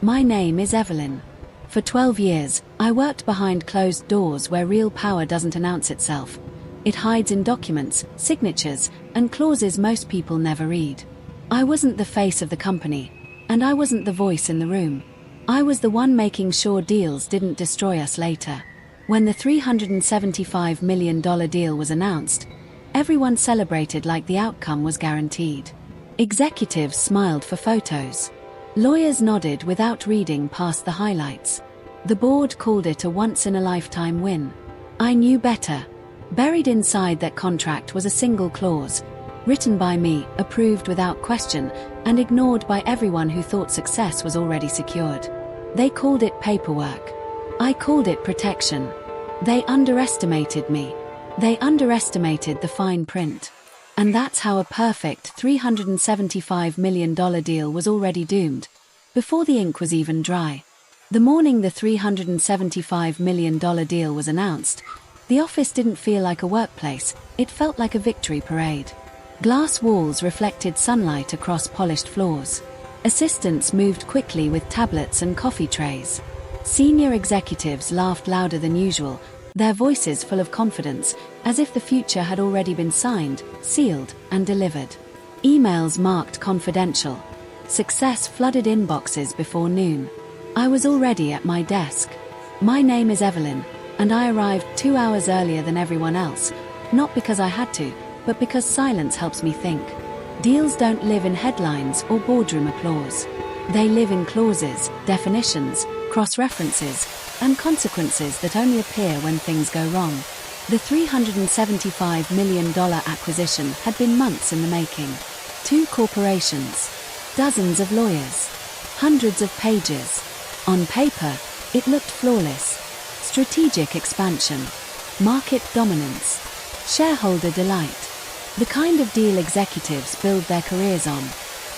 My name is Evelyn. For 12 years, I worked behind closed doors where real power doesn't announce itself. It hides in documents, signatures, and clauses most people never read. I wasn't the face of the company, and I wasn't the voice in the room. I was the one making sure deals didn't destroy us later. When the $375 million deal was announced, everyone celebrated like the outcome was guaranteed. Executives smiled for photos. Lawyers nodded without reading past the highlights. The board called it a once-in-a-lifetime win. I knew better. Buried inside that contract was a single clause, written by me, approved without question, and ignored by everyone who thought success was already secured. They called it paperwork. I called it protection. They underestimated me. They underestimated the fine print. And that's how a perfect $375 million deal was already doomed, before the ink was even dry. The morning the $375 million deal was announced, the office didn't feel like a workplace, it felt like a victory parade. Glass walls reflected sunlight across polished floors. Assistants moved quickly with tablets and coffee trays. Senior executives laughed louder than usual, their voices full of confidence, as if the future had already been signed, sealed, and delivered. Emails marked confidential. Success flooded inboxes before noon. I was already at my desk. My name is Evelyn, and I arrived 2 hours earlier than everyone else, not because I had to, but because silence helps me think. Deals don't live in headlines or boardroom applause. They live in clauses, definitions, cross-references, and consequences that only appear when things go wrong. The $375 million acquisition had been months in the making. 2 corporations, dozens of lawyers, hundreds of pages. On paper, it looked flawless. Strategic expansion, market dominance, shareholder delight. The kind of deal executives build their careers on.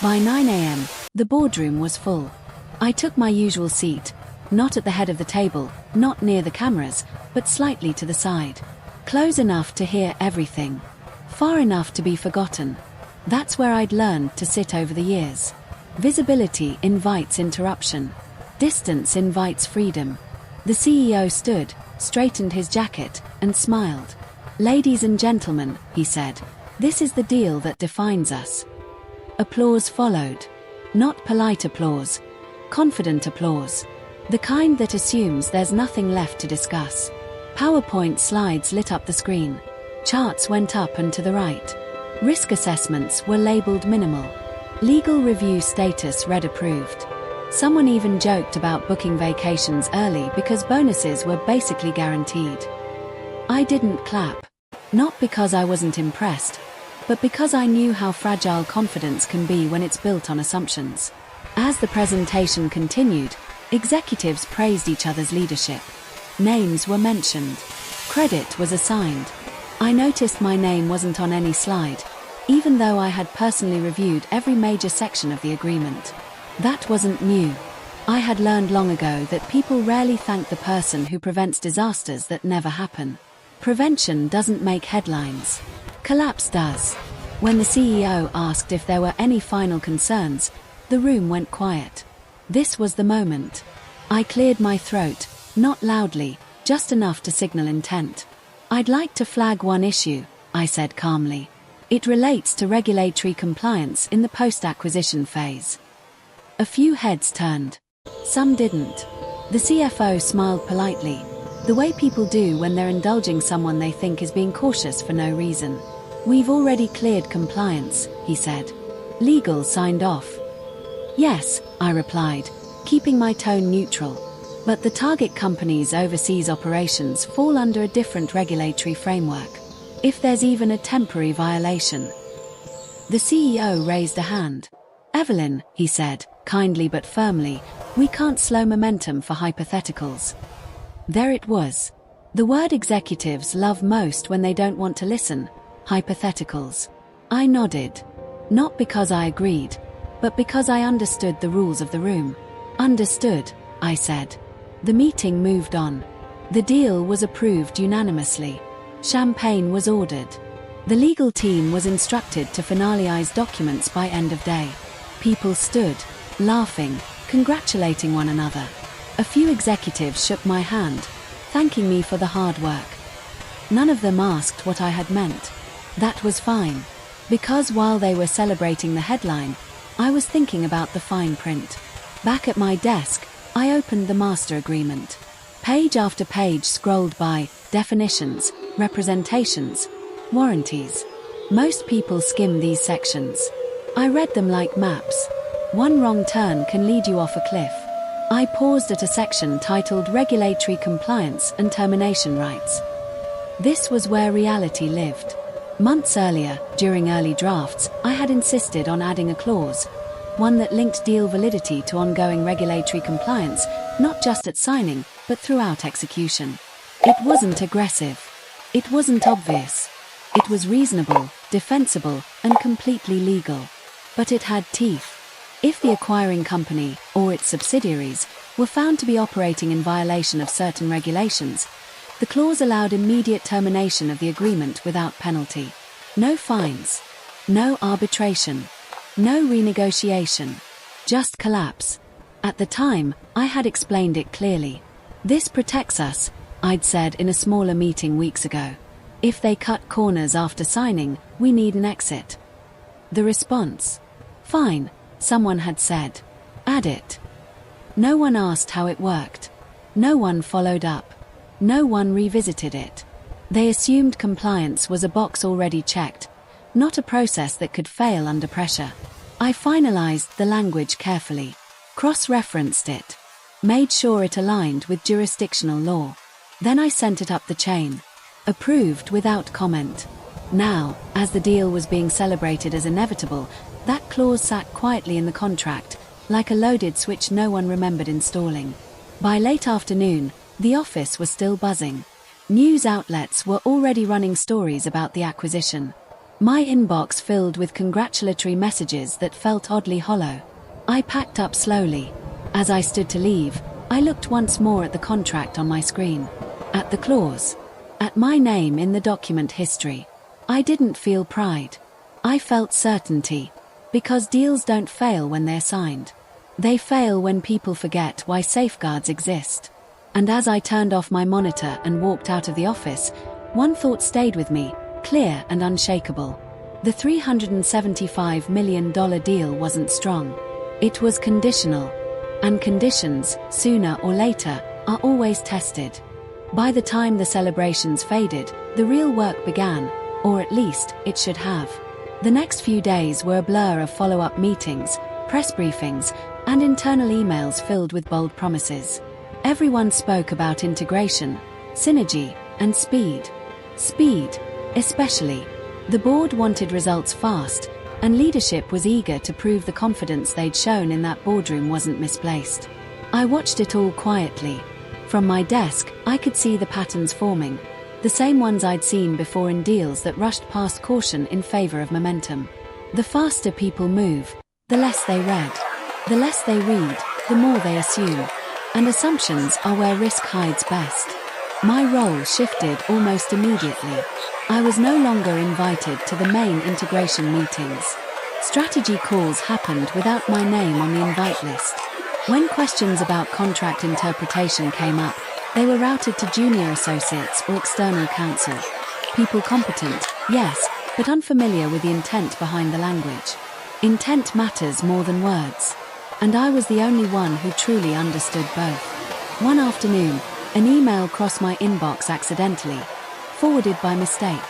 By 9 a.m., the boardroom was full. I took my usual seat, not at the head of the table, not near the cameras, but slightly to the side. Close enough to hear everything. Far enough to be forgotten. That's where I'd learned to sit over the years. Visibility invites interruption. Distance invites freedom. The CEO stood, straightened his jacket, and smiled. "Ladies and gentlemen," he said, "this is the deal that defines us." Applause followed. Not polite applause. Confident applause. The kind that assumes there's nothing left to discuss. PowerPoint slides lit up the screen. Charts went up and to the right. Risk assessments were labeled minimal. Legal review status read approved. Someone even joked about booking vacations early because bonuses were basically guaranteed. I didn't clap. Not because I wasn't impressed, but because I knew how fragile confidence can be when it's built on assumptions. As the presentation continued, executives praised each other's leadership. Names were mentioned. Credit was assigned. I noticed my name wasn't on any slide, even though I had personally reviewed every major section of the agreement. That wasn't new. I had learned long ago that people rarely thank the person who prevents disasters that never happen. Prevention doesn't make headlines. Collapse does. When the CEO asked if there were any final concerns, the room went quiet. This was the moment. I cleared my throat, not loudly, just enough to signal intent. "I'd like to flag one issue," I said calmly. "It relates to regulatory compliance in the post-acquisition phase." A few heads turned. Some didn't. The CFO smiled politely, the way people do when they're indulging someone they think is being cautious for no reason. "We've already cleared compliance," he said. "Legal signed off." "Yes," I replied, keeping my tone neutral. "But the target company's overseas operations fall under a different regulatory framework. If there's even a temporary violation." The CEO raised a hand. "Evelyn," he said, kindly but firmly, "we can't slow momentum for hypotheticals." There it was. The word executives love most when they don't want to listen. Hypotheticals. I nodded. Not because I agreed, but because I understood the rules of the room. "Understood," I said. The meeting moved on. The deal was approved unanimously. Champagne was ordered. The legal team was instructed to finalize documents by end of day. People stood, laughing, congratulating one another. A few executives shook my hand, thanking me for the hard work. None of them asked what I had meant. That was fine, because while they were celebrating the headline, I was thinking about the fine print. Back at my desk, I opened the master agreement. Page after page scrolled by, definitions, representations, warranties. Most people skim these sections. I read them like maps. One wrong turn can lead you off a cliff. I paused at a section titled Regulatory Compliance and Termination Rights. This was where reality lived. Months earlier, during early drafts, I had insisted on adding a clause, one that linked deal validity to ongoing regulatory compliance, not just at signing, but throughout execution. It wasn't aggressive. It wasn't obvious. It was reasonable, defensible, and completely legal. But it had teeth. If the acquiring company, or its subsidiaries, were found to be operating in violation of certain regulations, the clause allowed immediate termination of the agreement without penalty. No fines. No arbitration. No renegotiation. Just collapse. At the time, I had explained it clearly. This protects us, I'd said in a smaller meeting weeks ago. If they cut corners after signing, we need an exit. The response? Fine, someone had said. Add it. No one asked how it worked. No one followed up. No one revisited it. They assumed compliance was a box already checked, not a process that could fail under pressure. I finalized the language carefully, cross-referenced it, made sure it aligned with jurisdictional law. Then I sent it up the chain. Approved without comment. Now, as the deal was being celebrated as inevitable, that clause sat quietly in the contract, like a loaded switch no one remembered installing. By late afternoon, the office was still buzzing. News outlets were already running stories about the acquisition. My inbox filled with congratulatory messages that felt oddly hollow. I packed up slowly. As I stood to leave, I looked once more at the contract on my screen. At the clause. At my name in the document history. I didn't feel pride. I felt certainty. Because deals don't fail when they're signed. They fail when people forget why safeguards exist. And as I turned off my monitor and walked out of the office, one thought stayed with me, clear and unshakable. The $375 million deal wasn't strong. It was conditional. And conditions, sooner or later, are always tested. By the time the celebrations faded, the real work began, or at least, it should have. The next few days were a blur of follow-up meetings, press briefings, and internal emails filled with bold promises. Everyone spoke about integration, synergy, and speed. Speed, especially. The board wanted results fast, and leadership was eager to prove the confidence they'd shown in that boardroom wasn't misplaced. I watched it all quietly. From my desk, I could see the patterns forming, the same ones I'd seen before in deals that rushed past caution in favor of momentum. The faster people move, the less they read. The less they read, the more they assume. And assumptions are where risk hides best. My role shifted almost immediately. I was no longer invited to the main integration meetings. Strategy calls happened without my name on the invite list. When questions about contract interpretation came up, they were routed to junior associates or external counsel. People competent, yes, but unfamiliar with the intent behind the language. Intent matters more than words. And I was the only one who truly understood both. One afternoon, an email crossed my inbox accidentally, forwarded by mistake.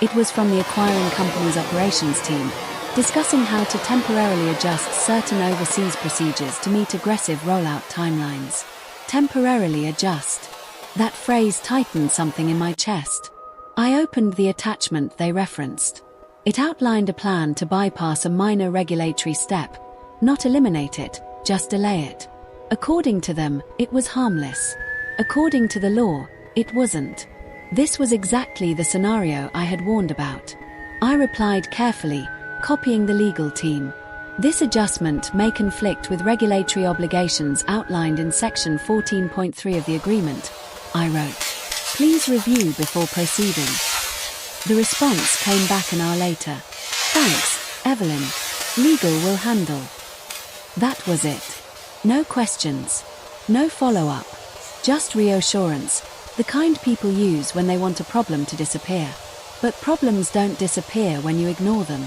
It was from the acquiring company's operations team, discussing how to temporarily adjust certain overseas procedures to meet aggressive rollout timelines. Temporarily adjust. That phrase tightened something in my chest. I opened the attachment they referenced. It outlined a plan to bypass a minor regulatory step, not eliminate it, just delay it. According to them, it was harmless. According to the law, it wasn't. This was exactly the scenario I had warned about. I replied carefully, copying the legal team. This adjustment may conflict with regulatory obligations outlined in Section 14.3 of the agreement, I wrote. Please review before proceeding. The response came back an hour later. Thanks, Evelyn. Legal will handle. That was it. No questions. No follow-up. Just reassurance, the kind people use when they want a problem to disappear. But problems don't disappear when you ignore them.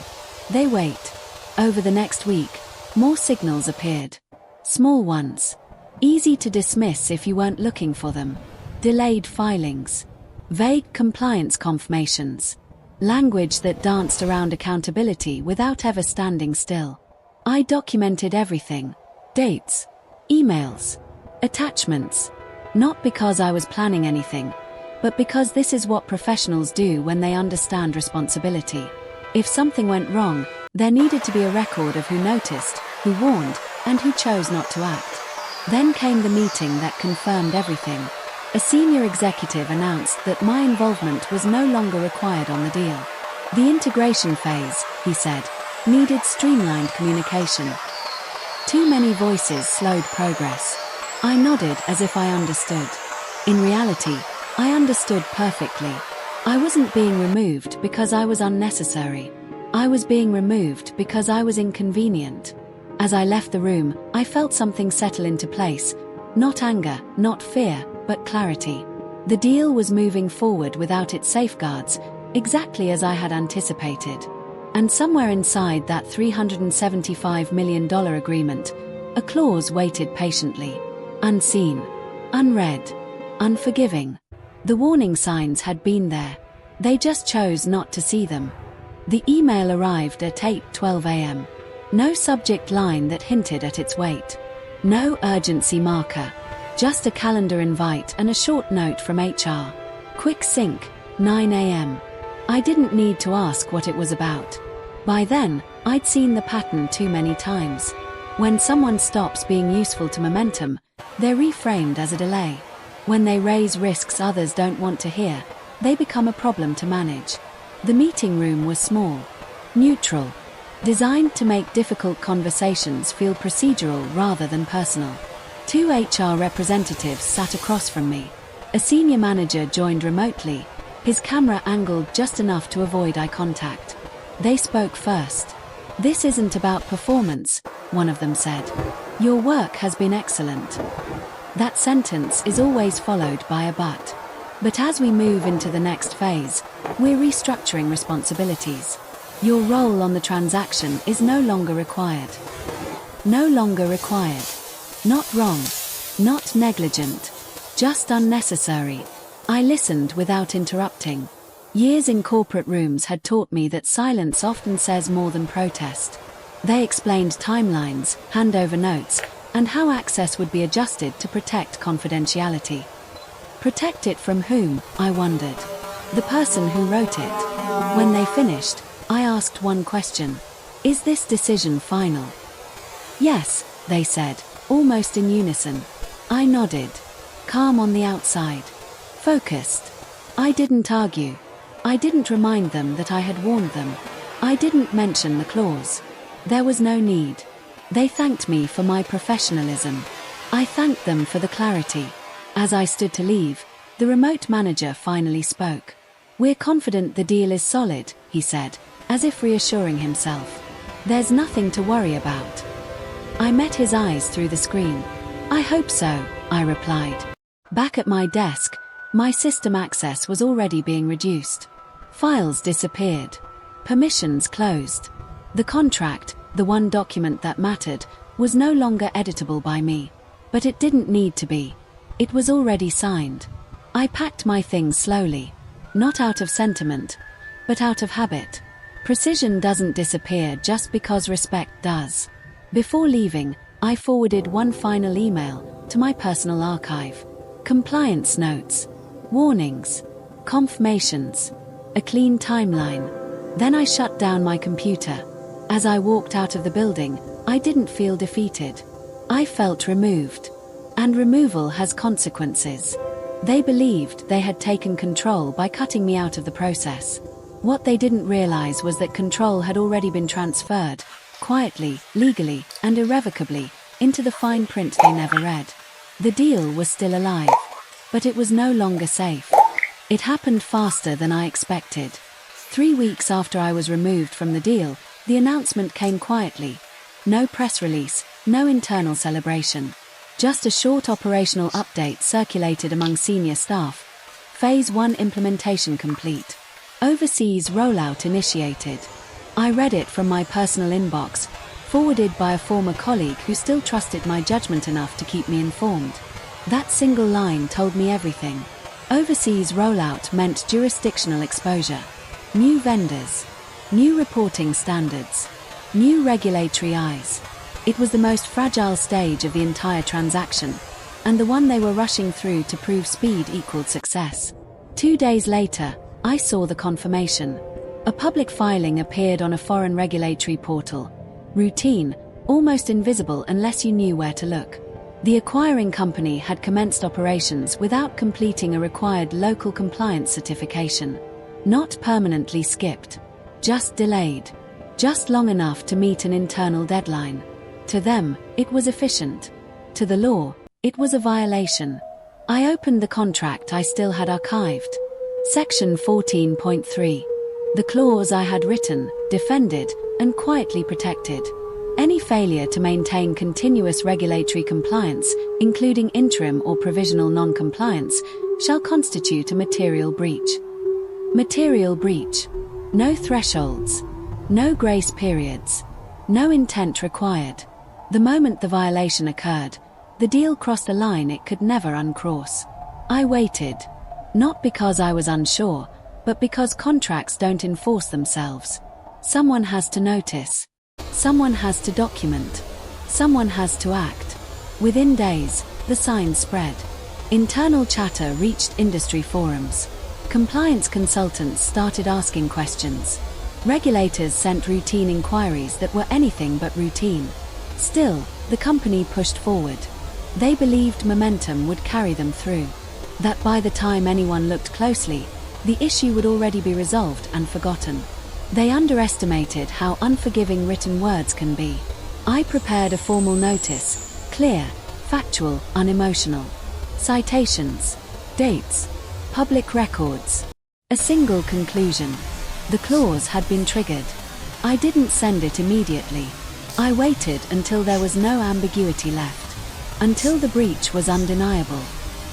They wait. Over the next week, more signals appeared. Small ones. Easy to dismiss if you weren't looking for them. Delayed filings. Vague compliance confirmations. Language that danced around accountability without ever standing still. I documented everything. Dates. Emails. Attachments. Not because I was planning anything, but because this is what professionals do when they understand responsibility. If something went wrong, there needed to be a record of who noticed, who warned, and who chose not to act. Then came the meeting that confirmed everything. A senior executive announced that my involvement was no longer required on the deal. The integration phase, he said, needed streamlined communication. Too many voices slowed progress. I nodded as if I understood. In reality, I understood perfectly. I wasn't being removed because I was unnecessary. I was being removed because I was inconvenient. As I left the room, I felt something settle into place. Not anger, not fear, but clarity. The deal was moving forward without its safeguards, exactly as I had anticipated. And somewhere inside that $375 million agreement, a clause waited patiently. Unseen. Unread. Unforgiving. The warning signs had been there. They just chose not to see them. The email arrived at 8:12 a.m. No subject line that hinted at its weight. No urgency marker. Just a calendar invite and a short note from HR. Quick sync, 9 a.m. I didn't need to ask what it was about. By then, I'd seen the pattern too many times. When someone stops being useful to momentum, they're reframed as a delay. When they raise risks others don't want to hear, they become a problem to manage. The meeting room was small. Neutral. Designed to make difficult conversations feel procedural rather than personal. 2 HR representatives sat across from me. A senior manager joined remotely, his camera angled just enough to avoid eye contact. They spoke first. "This isn't about performance," one of them said. "Your work has been excellent." That sentence is always followed by a but. But as we move into the next phase, we're restructuring responsibilities. Your role on the transaction is no longer required. No longer required. Not wrong. Not negligent. Just unnecessary. I listened without interrupting. Years in corporate rooms had taught me that silence often says more than protest. They explained timelines, handover notes, and how access would be adjusted to protect confidentiality. Protect it from whom, I wondered. The person who wrote it. When they finished, I asked one question. "Is this decision final?" "Yes," they said, almost in unison. I nodded. Calm on the outside. Focused. I didn't argue. I didn't remind them that I had warned them. I didn't mention the clause. There was no need. They thanked me for my professionalism. I thanked them for the clarity. As I stood to leave, the remote manager finally spoke. "We're confident the deal is solid," he said, as if reassuring himself. "There's nothing to worry about." I met his eyes through the screen. "I hope so," I replied. Back at my desk, my system access was already being reduced. Files disappeared. Permissions closed. The contract, the one document that mattered, was no longer editable by me. But it didn't need to be. It was already signed. I packed my things slowly. Not out of sentiment, but out of habit. Precision doesn't disappear just because respect does. Before leaving, I forwarded one final email to my personal archive. Compliance notes. Warnings. Confirmations. A clean timeline. Then I shut down my computer. As I walked out of the building, I didn't feel defeated. I felt removed. And removal has consequences. They believed they had taken control by cutting me out of the process. What they didn't realize was that control had already been transferred, quietly, legally, and irrevocably, into the fine print they never read. The deal was still alive. But it was no longer safe. It happened faster than I expected. 3 weeks after I was removed from the deal, the announcement came quietly. No press release, No internal celebration. Just a short operational update circulated among senior staff. Phase 1 implementation complete. Overseas rollout initiated. I read it from my personal inbox, forwarded by a former colleague who still trusted my judgment enough to keep me informed. That single line told me everything. Overseas rollout meant jurisdictional exposure. New vendors. New reporting standards. New regulatory eyes. It was the most fragile stage of the entire transaction, and the one they were rushing through to prove speed equaled success. 2 days later, I saw the confirmation. A public filing appeared on a foreign regulatory portal. Routine, almost invisible unless you knew where to look. The acquiring company had commenced operations without completing a required local compliance certification. Not permanently skipped. Just delayed. Just long enough to meet an internal deadline. To them, it was efficient. To the law, it was a violation. I opened the contract I still had archived. Section 14.3. The clause I had written, defended, and quietly protected. Any failure to maintain continuous regulatory compliance, including interim or provisional non-compliance, shall constitute a material breach. Material breach. No thresholds. No grace periods. No intent required. The moment the violation occurred, the deal crossed a line it could never uncross. I waited. Not because I was unsure, but because contracts don't enforce themselves. Someone has to notice. Someone has to document. Someone has to act. Within days, the signs spread. Internal chatter reached industry forums. Compliance consultants started asking questions. Regulators sent routine inquiries that were anything but routine. Still, the company pushed forward. They believed momentum would carry them through. That by the time anyone looked closely, the issue would already be resolved and forgotten. They underestimated how unforgiving written words can be. I prepared a formal notice, clear, factual, unemotional. Citations, dates, public records. A single conclusion. The clause had been triggered. I didn't send it immediately. I waited until there was no ambiguity left. Until the breach was undeniable.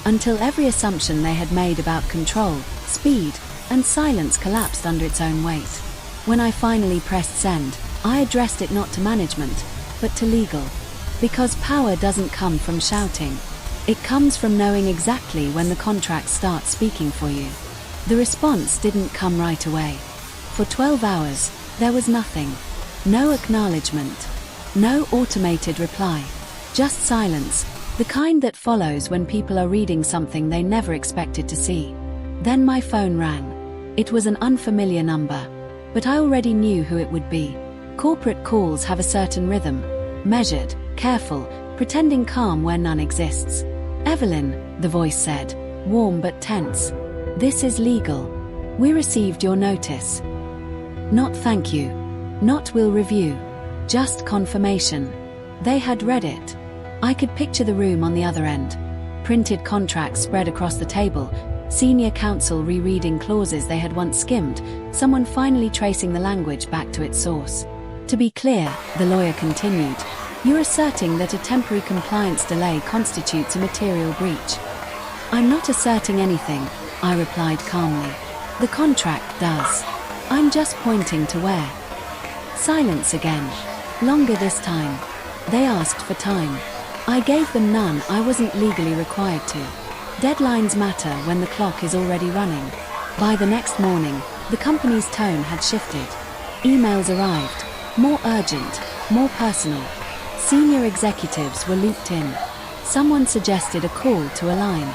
Until every assumption they had made about control, speed, and silence collapsed under its own weight. When I finally pressed send, I addressed it not to management, but to legal. Because power doesn't come from shouting. It comes from knowing exactly when the contract starts speaking for you. The response didn't come right away. For 12 hours, there was nothing. No acknowledgement. No automated reply. Just silence, the kind that follows when people are reading something they never expected to see. Then my phone rang. It was an unfamiliar number. But I already knew who it would be. Corporate calls have a certain rhythm. Measured, careful, pretending calm where none exists. Evelyn, the voice said, warm but tense. This is legal. We received your notice. Not thank you. Not will review. Just confirmation. They had read it. I could picture the room on the other end. Printed contracts spread across the table, senior counsel rereading clauses they had once skimmed, someone finally tracing the language back to its source. To be clear, the lawyer continued, you're asserting that a temporary compliance delay constitutes a material breach. I'm not asserting anything, I replied calmly. The contract does. I'm just pointing to where. Silence again. Longer this time. They asked for time. I gave them none I wasn't legally required to. Deadlines matter when the clock is already running. By the next morning, the company's tone had shifted. Emails arrived. More urgent, more personal. Senior executives were looped in. Someone suggested a call to align.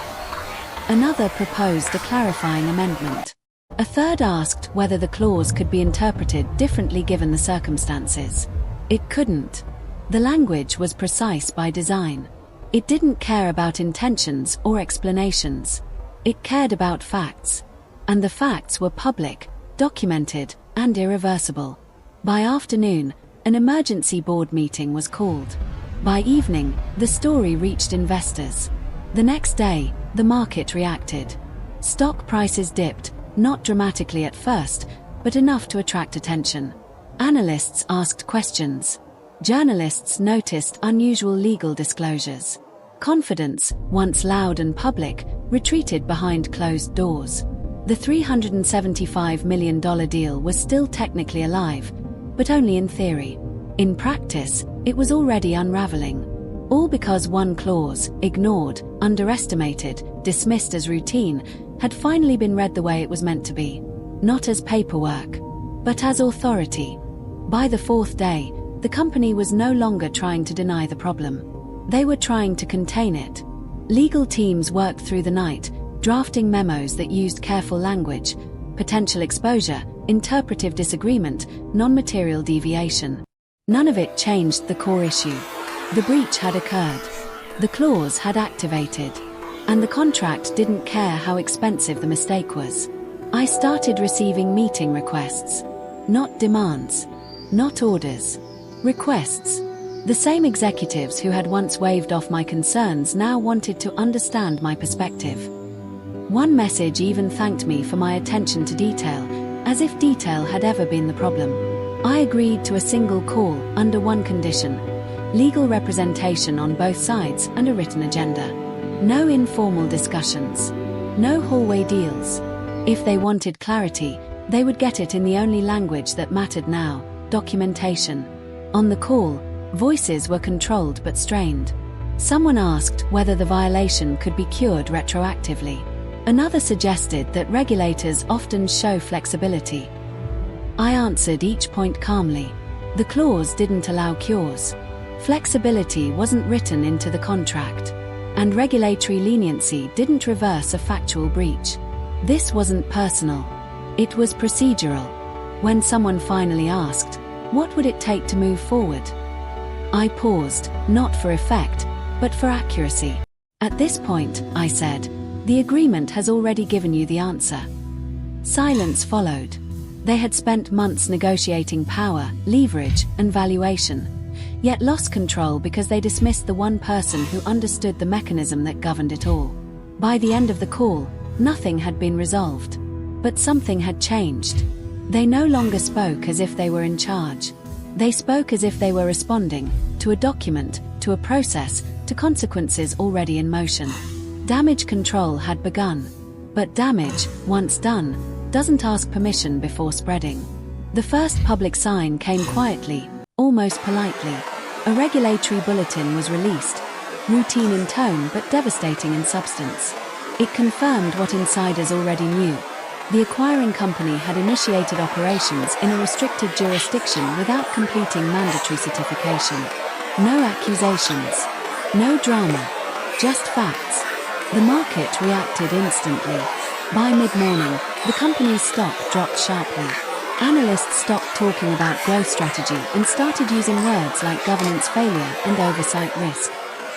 Another proposed a clarifying amendment. A third asked whether the clause could be interpreted differently given the circumstances. It couldn't. The language was precise by design. It didn't care about intentions or explanations. It cared about facts. And the facts were public, documented, and irreversible. By afternoon, an emergency board meeting was called. By evening, the story reached investors. The next day, the market reacted. Stock prices dipped, not dramatically at first, but enough to attract attention. Analysts asked questions. Journalists noticed unusual legal disclosures. Confidence, once loud and public, retreated behind closed doors. The $375 million deal was still technically alive, but only in theory. In practice, it was already unraveling. All because one clause, ignored, underestimated, dismissed as routine, had finally been read the way it was meant to be. Not as paperwork, but as authority. By the fourth day, the company was no longer trying to deny the problem. They were trying to contain it. Legal teams worked through the night, drafting memos that used careful language, potential exposure, interpretive disagreement, non-material deviation. None of it changed the core issue. The breach had occurred. The clause had activated. And the contract didn't care how expensive the mistake was. I started receiving meeting requests. Not demands. Not orders. Requests. The same executives who had once waved off my concerns now wanted to understand my perspective. One message even thanked me for my attention to detail, as if detail had ever been the problem. I agreed to a single call under one condition: legal representation on both sides and a written agenda. No informal discussions. No hallway deals. If they wanted clarity, they would get it in the only language that mattered now: documentation. On the call, voices were controlled but strained. Someone asked whether the violation could be cured retroactively. Another suggested that regulators often show flexibility. I answered each point calmly. The clause didn't allow cures. Flexibility wasn't written into the contract. And regulatory leniency didn't reverse a factual breach. This wasn't personal. It was procedural. When someone finally asked, what would it take to move forward? I paused, not for effect, but for accuracy. At this point, I said, the agreement has already given you the answer. Silence followed. They had spent months negotiating power, leverage, and valuation, yet lost control because they dismissed the one person who understood the mechanism that governed it all. By the end of the call, nothing had been resolved. But something had changed. They no longer spoke as if they were in charge. They spoke as if they were responding to a document, to a process, to consequences already in motion. Damage control had begun. But damage, once done, doesn't ask permission before spreading. The first public sign came quietly, almost politely. A regulatory bulletin was released, routine in tone but devastating in substance. It confirmed what insiders already knew. The acquiring company had initiated operations in a restricted jurisdiction without completing mandatory certification. No accusations. No drama. Just facts. The market reacted instantly. By mid-morning, the company's stock dropped sharply. Analysts stopped talking about growth strategy and started using words like governance failure and oversight risk.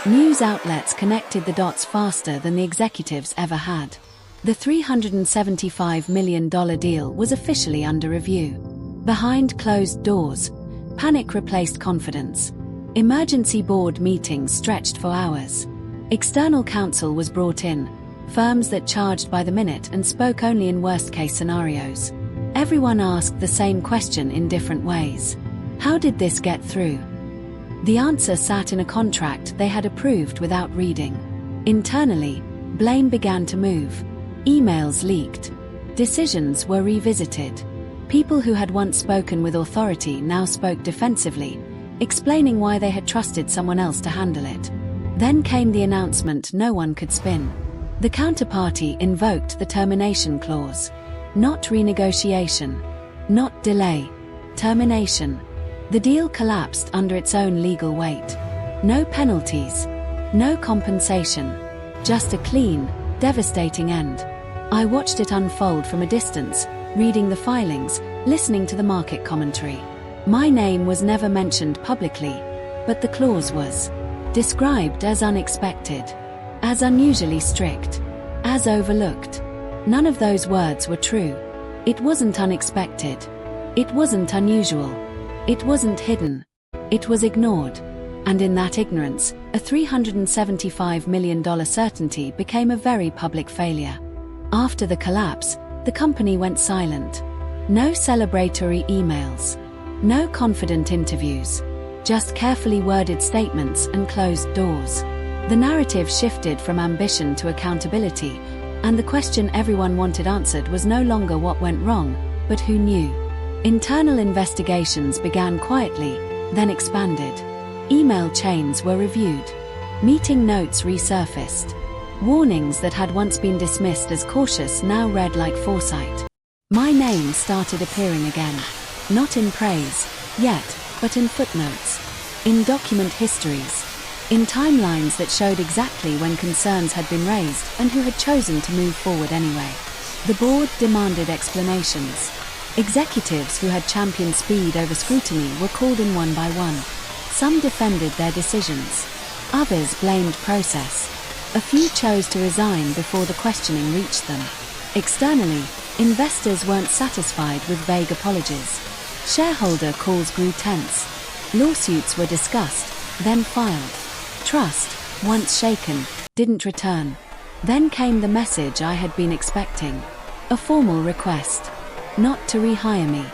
News outlets connected the dots faster than the executives ever had. The $375 million deal was officially under review. Behind closed doors, panic replaced confidence. Emergency board meetings stretched for hours. External counsel was brought in, firms that charged by the minute and spoke only in worst-case scenarios. Everyone asked the same question in different ways. How did this get through? The answer sat in a contract they had approved without reading. Internally, blame began to move. Emails leaked. Decisions were revisited. People who had once spoken with authority now spoke defensively, explaining why they had trusted someone else to handle it. Then came the announcement no one could spin. The counterparty invoked the termination clause. Not renegotiation. Not delay. Termination. The deal collapsed under its own legal weight. No penalties. No compensation. Just a clean, devastating end. I watched it unfold from a distance, reading the filings, listening to the market commentary. My name was never mentioned publicly, but the clause was described as unexpected, as unusually strict, as overlooked. None of those words were true. It wasn't unexpected. It wasn't unusual. It wasn't hidden. It was ignored. And in that ignorance, a $375 million certainty became a very public failure. After the collapse, the company went silent. No celebratory emails. No confident interviews. just carefully worded statements and closed doors. The narrative shifted from ambition to accountability, and the question everyone wanted answered was no longer what went wrong, but who knew. Internal investigations began quietly, then expanded. Email chains were reviewed. Meeting notes resurfaced. Warnings that had once been dismissed as cautious now read like foresight. My name started appearing again. Not in praise, yet, but in footnotes. In document histories. In timelines that showed exactly when concerns had been raised and who had chosen to move forward anyway. The board demanded explanations. Executives who had championed speed over scrutiny were called in one by one. Some defended their decisions. Others blamed process. A few chose to resign before the questioning reached them. Externally, investors weren't satisfied with vague apologies. Shareholder calls grew tense. Lawsuits were discussed, then filed. Trust, once shaken, didn't return. Then came the message I had been expecting. A formal request. Not to rehire me.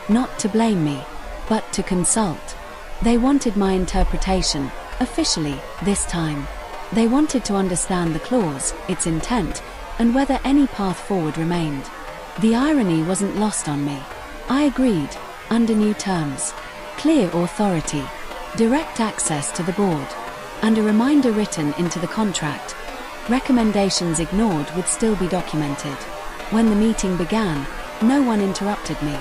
Not to blame me. But to consult. They wanted my interpretation, officially, this time. They wanted to understand the clause, its intent, and whether any path forward remained. The irony wasn't lost on me. I agreed, under new terms. Clear authority. Direct access to the board. And a reminder written into the contract. Recommendations ignored would still be documented. When the meeting began, no one interrupted me.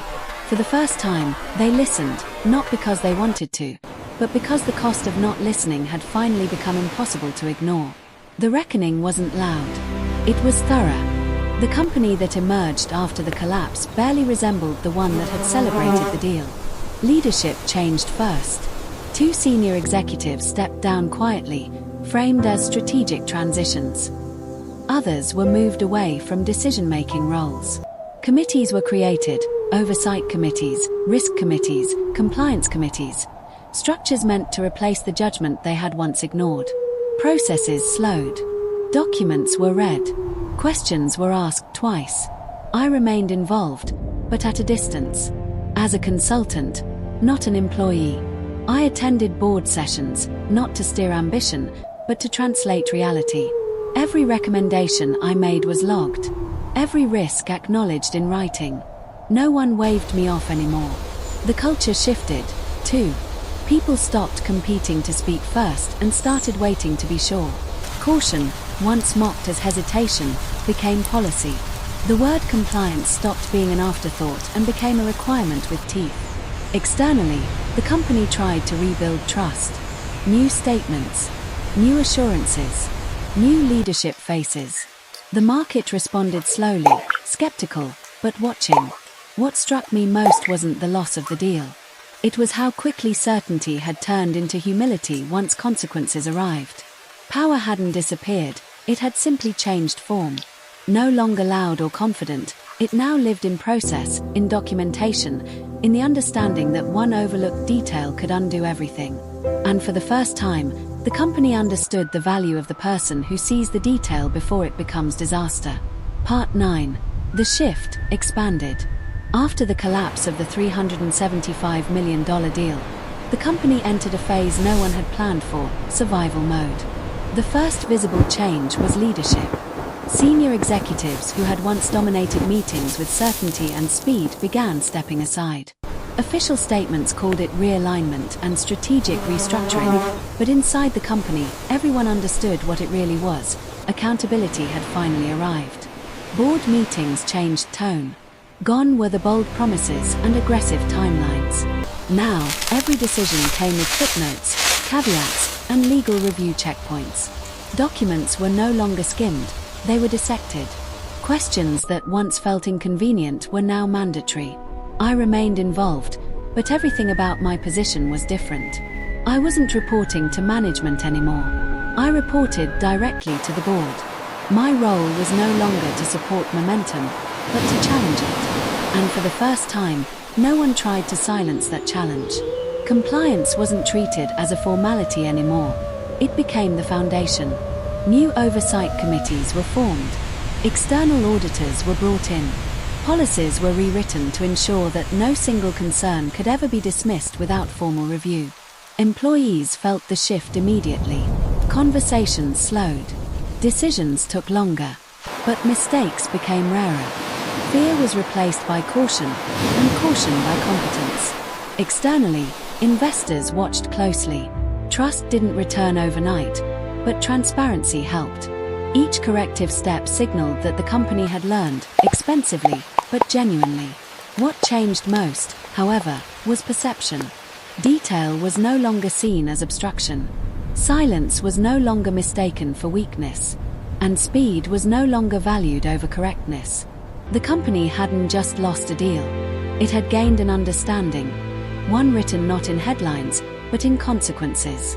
For the first time, they listened, not because they wanted to, but because the cost of not listening had finally become impossible to ignore. The reckoning wasn't loud. It was thorough. The company that emerged after the collapse barely resembled the one that had celebrated the deal. Leadership changed first. 2 senior executives stepped down quietly, framed as strategic transitions. Others were moved away from decision-making roles. Committees were created, oversight committees, risk committees, compliance committees. Structures meant to replace the judgment they had once ignored. Processes slowed. Documents were read. Questions were asked twice. I remained involved, but at a distance. As a consultant, not an employee. I attended board sessions, not to steer ambition, but to translate reality. Every recommendation I made was logged. Every risk acknowledged in writing. No one waved me off anymore. The culture shifted, too. People stopped competing to speak first and started waiting to be sure. Caution, once mocked as hesitation, became policy. The word compliance stopped being an afterthought and became a requirement with teeth. Externally, the company tried to rebuild trust. New statements, new assurances, new leadership faces. The market responded slowly, skeptical, but watching. What struck me most wasn't the loss of the deal. It was how quickly certainty had turned into humility once consequences arrived. Power hadn't disappeared, it had simply changed form. No longer loud or confident, it now lived in process, in documentation, in the understanding that one overlooked detail could undo everything. And for the first time, the company understood the value of the person who sees the detail before it becomes disaster. Part 9. The shift expanded. After the collapse of the $375 million deal, the company entered a phase no one had planned for, survival mode. The first visible change was leadership. Senior executives who had once dominated meetings with certainty and speed began stepping aside. Official statements called it realignment and strategic restructuring, but inside the company, everyone understood what it really was. Accountability had finally arrived. Board meetings changed tone. Gone were the bold promises and aggressive timelines. Now, every decision came with footnotes, caveats, and legal review checkpoints. Documents were no longer skimmed, they were dissected. Questions that once felt inconvenient were now mandatory. I remained involved, but everything about my position was different. I wasn't reporting to management anymore. I reported directly to the board. My role was no longer to support momentum, but to challenge it. And for the first time, no one tried to silence that challenge. Compliance wasn't treated as a formality anymore. It became the foundation. New oversight committees were formed. External auditors were brought in. Policies were rewritten to ensure that no single concern could ever be dismissed without formal review. Employees felt the shift immediately. Conversations slowed. Decisions took longer. But mistakes became rarer. Fear was replaced by caution, and caution by competence. Externally, investors watched closely. Trust didn't return overnight, but transparency helped. Each corrective step signaled that the company had learned, expensively, but genuinely. What changed most, however, was perception. Detail was no longer seen as obstruction. Silence was no longer mistaken for weakness. And speed was no longer valued over correctness. The company hadn't just lost a deal. It had gained an understanding, one written not in headlines, but in consequences.